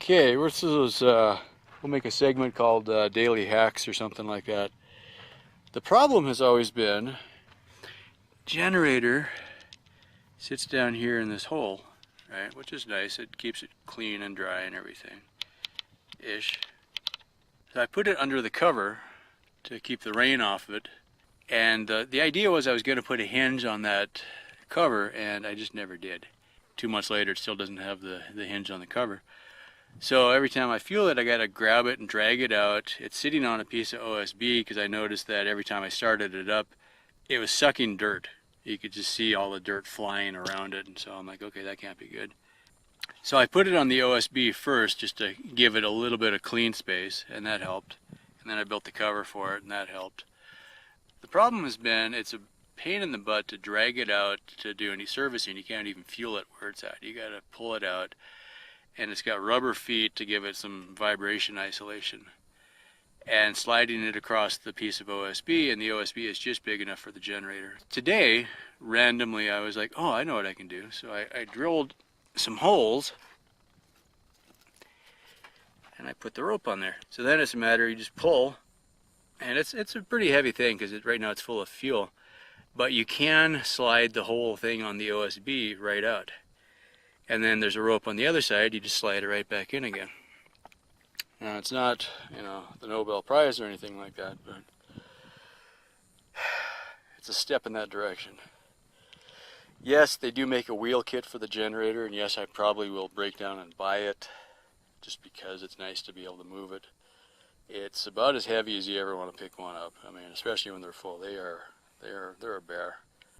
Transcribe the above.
Okay, we'll make a segment called Daily Hacks or something like that. The problem has always been, generator sits down here in this hole, right, which is nice. It keeps it clean and dry and everything, ish. So I put it under the cover to keep the rain off of it, and the idea was I was going to put a hinge on that cover, and I just never did. 2 months later, it still doesn't have the hinge on the cover. So every time I fuel it, I got to grab it and drag it out. It's sitting on a piece of OSB because I noticed that every time I started it up, it was sucking dirt. You could just see all the dirt flying around it, and so I'm like, okay, that can't be good. So I put it on the OSB first just to give it a little bit of clean space, and that helped. And then I built the cover for it, and that helped. The problem has been it's a pain in the butt to drag it out to do any servicing. You can't even fuel it where it's at. You got to pull it out. And it's got rubber feet to give it some vibration isolation. And sliding it across the piece of OSB, and the OSB is just big enough for the generator. Today, randomly, I was like, oh, I know what I can do. So I drilled some holes, and I put the rope on there. So then it's a matter, you just pull, and it's a pretty heavy thing because right now it's full of fuel. But you can slide the whole thing on the OSB right out. And then there's a rope on the other side, you just slide it right back in again. Now it's not, the Nobel Prize or anything like that, but it's a step in that direction. Yes, they do make a wheel kit for the generator, and yes, I probably will break down and buy it, just because it's nice to be able to move it. It's about as heavy as you ever want to pick one up. I mean, especially when they're full. They're a bear.